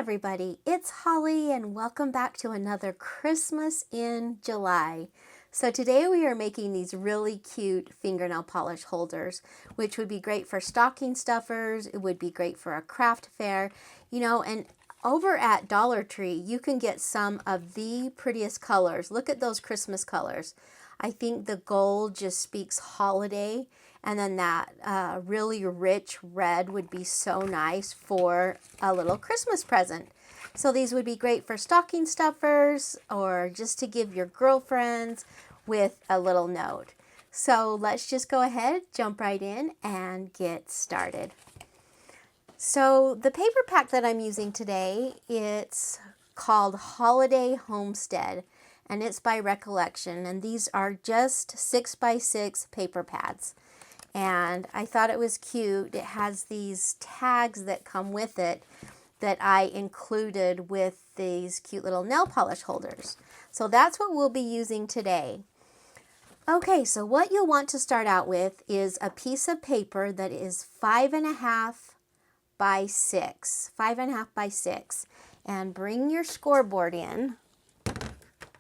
everybody, it's Holly and welcome back to another Christmas in July. So today we are making these really cute fingernail polish holders, which would be great for stocking stuffers. It would be great for a craft fair, and over at Dollar Tree, you can get some of the prettiest colors. Look at those Christmas colors. I think the gold just speaks holiday, and then that really rich red would be so nice for a little Christmas present. So these would be great for stocking stuffers or just to give your girlfriends with a little note. So let's just go ahead, jump right in and get started. So the paper pack that I'm using today, it's called Holiday Homestead, and it's by Recollection, and these are just 6x6 paper pads. And I thought it was cute. It has these tags that come with it that I included with these cute little nail polish holders. So that's what we'll be using today. Okay, so what you'll want to start out with is a piece of paper that is 5.5 by 6. 5.5 by 6. And bring your scoreboard in.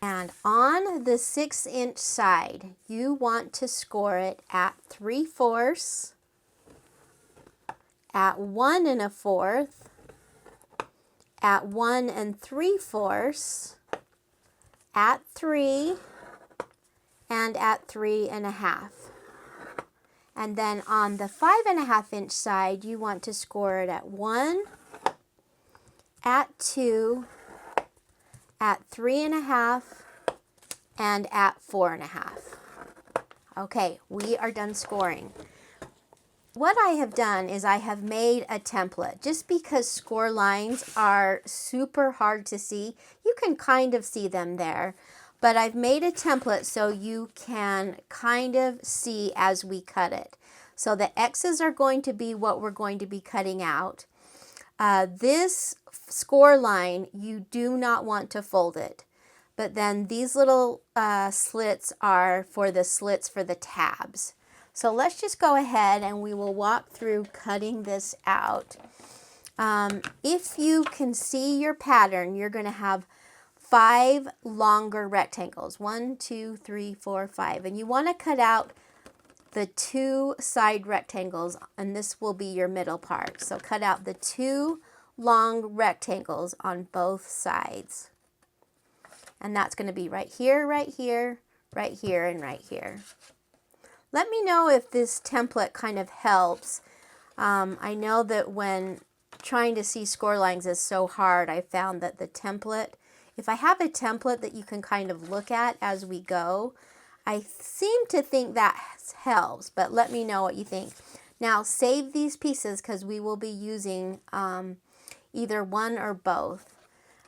And on the 6-inch side, you want to score it at 3/4, at 1 1/4, at 1 3/4, at 3, and at 3.5. And then on the 5.5-inch side, you want to score it at 1, at 2, at 3.5, and at 4.5. Okay, we are done scoring. What I have done is I have made a template. Just because score lines are super hard to see, you can kind of see them there. But I've made a template so you can kind of see as we cut it. So the X's are going to be what we're going to be cutting out. This score line, you do not want to fold it. But then these little slits are for the slits for the tabs. So let's just go ahead and we will walk through cutting this out. If you can see your pattern, you're going to have 5 longer rectangles. 1, 2, 3, 4, 5. And you want to cut out the 2 side rectangles, and this will be your middle part. So cut out the 2 long rectangles on both sides. And that's going to be right here, right here, right here, and right here. Let me know if this template kind of helps. I know that when trying to see score lines is so hard, I found that the template, if I have a template that you can kind of look at as we go, I seem to think that helps, but let me know what you think. Now save these pieces because we will be using either one or both.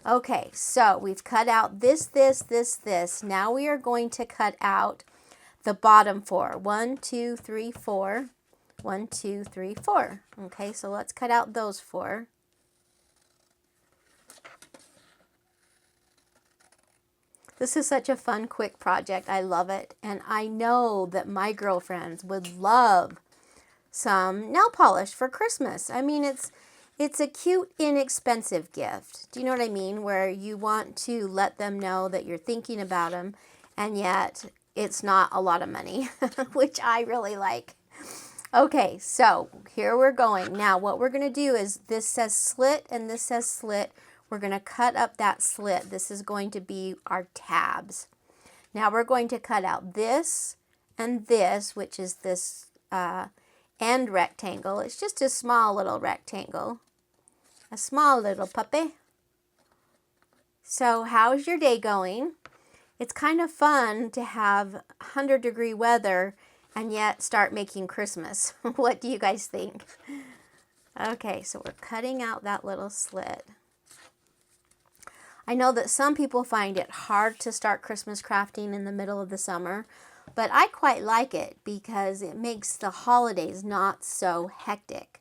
Okay, so we've cut out this, this, this, this. Now we are going to cut out the bottom 4. 1, 2, 3, 4. 1, 2, 3, 4. Okay, so let's cut out those 4. This is such a fun, quick project. I love it. And I know that my girlfriends would love some nail polish for Christmas. I mean, it's a cute, inexpensive gift. Do you know what I mean? Where you want to let them know that you're thinking about them, and yet it's not a lot of money, which I really like. Okay, so here we're going. Now, what we're going to do is this says slit and this says slit. We're going to cut up that slit. This is going to be our tabs. Now we're going to cut out this and this, which is this end rectangle. It's just a small little rectangle. A small little puppy. So how's your day going? It's kind of fun to have 100-degree weather and yet start making Christmas. What do you guys think? Okay, so we're cutting out that little slit. I know that some people find it hard to start Christmas crafting in the middle of the summer, but I quite like it because it makes the holidays not so hectic.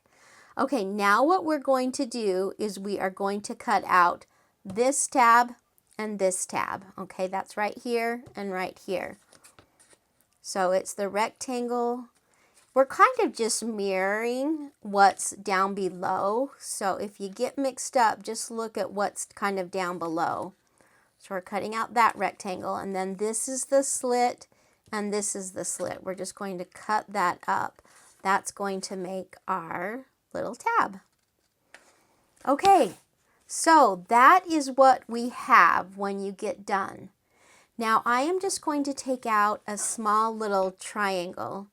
Okay, now what we're going to do is we are going to cut out this tab and this tab. Okay, that's right here and right here. So it's the rectangle we're kind of just mirroring what's down below. So if you get mixed up, just look at what's kind of down below. So we're cutting out that rectangle, and then this is the slit and this is the slit. We're just going to cut that up. That's going to make our little tab. Okay, so that is what we have when you get done. Now I am just going to take out a small little triangle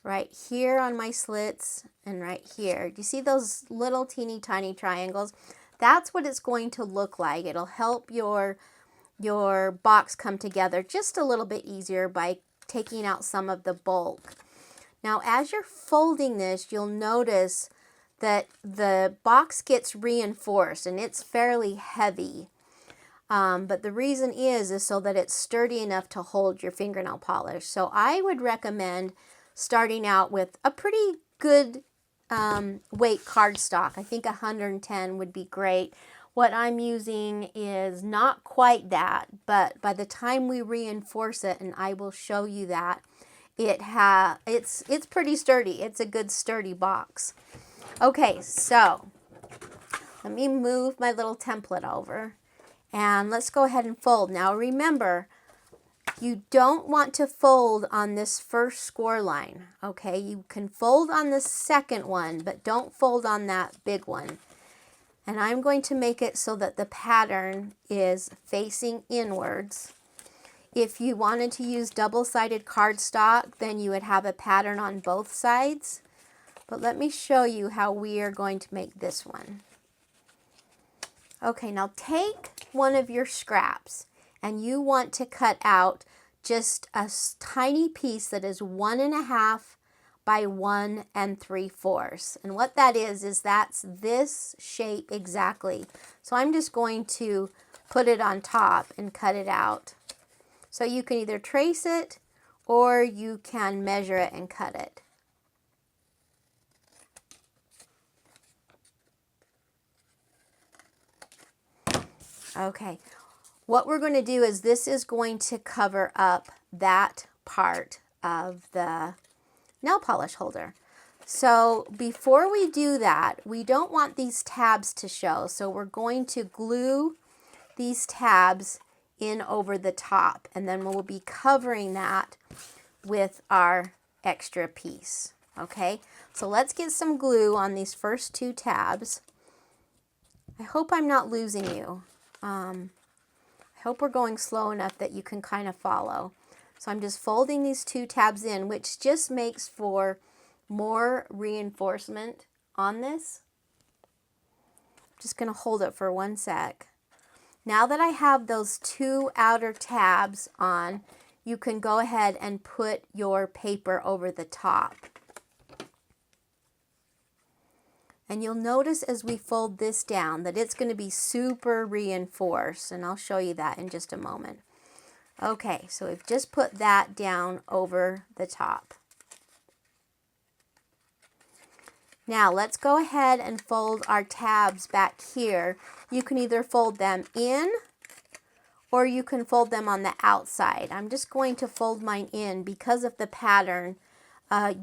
right here on my slits and right here. Do you see those little teeny tiny triangles? That's what it's going to look like. It'll help your box come together just a little bit easier by taking out some of the bulk. Now as you're folding this, you'll notice that the box gets reinforced and it's fairly heavy. But the reason is so that it's sturdy enough to hold your fingernail polish. So I would recommend starting out with a pretty good weight cardstock. I think 110 would be great. What I'm using is not quite that, but by the time we reinforce it, and I will show you that, it's pretty sturdy. It's a good sturdy box. Okay, so let me move my little template over and let's go ahead and fold. Now remember, you don't want to fold on this first score line, okay? You can fold on the second one, but don't fold on that big one. And I'm going to make it so that the pattern is facing inwards. If you wanted to use double-sided cardstock, then you would have a pattern on both sides. But let me show you how we are going to make this one. Okay, now take one of your scraps and you want to cut out just a tiny piece that is 1.5 by 1 3/4. And what that is that's this shape exactly. So I'm just going to put it on top and cut it out. So you can either trace it or you can measure it and cut it. Okay, what we're going to do is this is going to cover up that part of the nail polish holder. So before we do that, we don't want these tabs to show. So we're going to glue these tabs in over the top, and then we'll be covering that with our extra piece. Okay, so let's get some glue on these first two tabs. I hope I'm not losing you. I hope we're going slow enough that you can kind of follow. So I'm just folding these two tabs in, which just makes for more reinforcement on this. I'm just going to hold it for 1 sec. Now that I have those two outer tabs on, you can go ahead and put your paper over the top. And you'll notice as we fold this down that it's going to be super reinforced, and I'll show you that in just a moment. Okay, so we've just put that down over the top. Now let's go ahead and fold our tabs back here. You can either fold them in or you can fold them on the outside. I'm just going to fold mine in because of the pattern.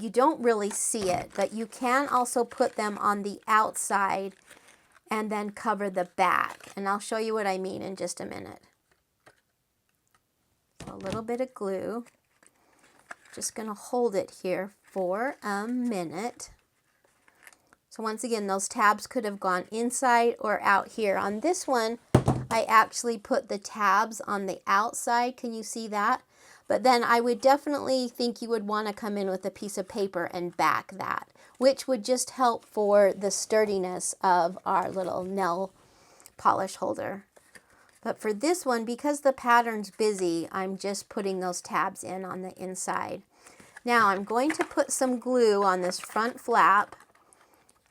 You don't really see it, but you can also put them on the outside and then cover the back. And I'll show you what I mean in just a minute. So a little bit of glue. Just going to hold it here for a minute. So once again, those tabs could have gone inside or out here. On this one, I actually put the tabs on the outside. Can you see that? But then I would definitely think you would want to come in with a piece of paper and back that, which would just help for the sturdiness of our little nail polish holder. But for this one, because the pattern's busy, I'm just putting those tabs in on the inside. Now I'm going to put some glue on this front flap,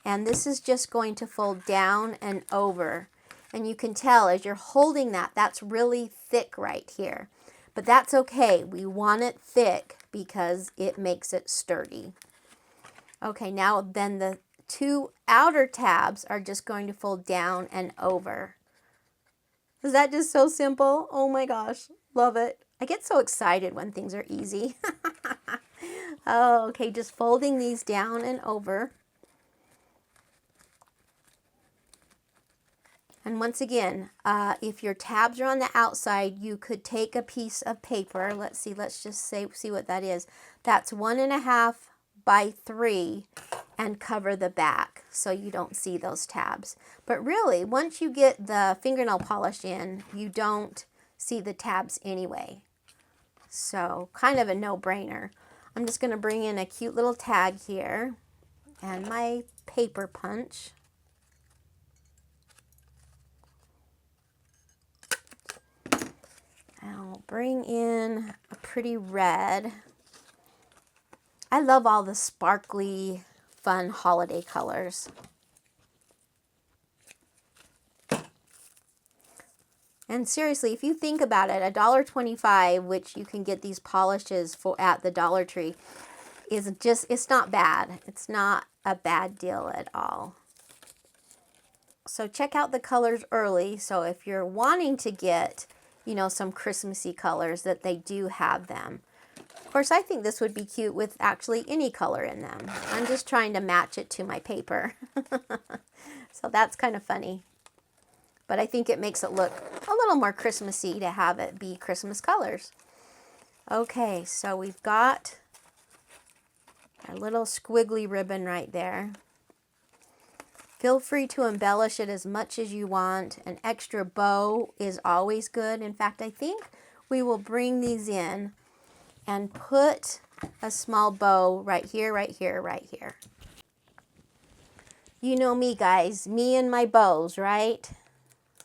and this is just going to fold down and over. And you can tell as you're holding that, that's really thick right here. But that's okay. We want it thick because it makes it sturdy. Okay, now then the two outer tabs are just going to fold down and over. Is that just so simple? Oh my gosh, love it. I get so excited when things are easy. Oh, okay, just folding these down and over. And once again, if your tabs are on the outside, you could take a piece of paper. Let's see, let's just see what that is. That's 1.5 by 3 and cover the back so you don't see those tabs. But really, once you get the fingernail polish in, you don't see the tabs anyway. So kind of a no-brainer. I'm just going to bring in a cute little tag here and my paper punch. I'll bring in a pretty red. I love all the sparkly, fun holiday colors. And seriously, if you think about it, $1.25, which you can get these polishes for at the Dollar Tree, is just, it's not bad. It's not a bad deal at all. So check out the colors early. So if you're wanting to get, you know, some Christmassy colors, that they do have them. Of course, I think this would be cute with actually any color in them. I'm just trying to match it to my paper. So that's kind of funny. But I think it makes it look a little more Christmassy to have it be Christmas colors. Okay, so we've got our little squiggly ribbon right there. Feel free to embellish it as much as you want. An extra bow is always good. In fact, I think we will bring these in and put a small bow right here, right here, right here. You know me, guys, me and my bows, right?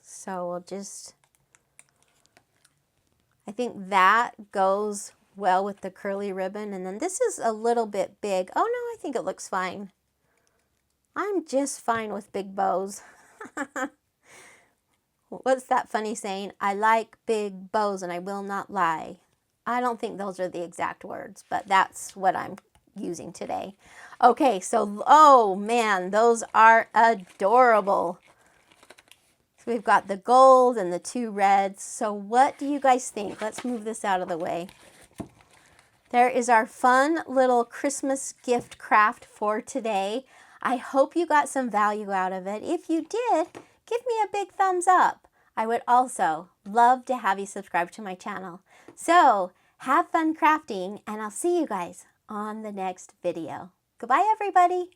So we'll just, I think that goes well with the curly ribbon. And then this is a little bit big. Oh no, I think it looks fine. I'm just fine with big bows. What's that funny saying? I like big bows and I will not lie. I don't think those are the exact words, but that's what I'm using today. Okay, so, oh man, those are adorable. So we've got the gold and the 2 reds. So what do you guys think? Let's move this out of the way. There is our fun little Christmas gift craft for today. I hope you got some value out of it. If you did, give me a big thumbs up. I would also love to have you subscribe to my channel. So have fun crafting, and I'll see you guys on the next video. Goodbye, everybody.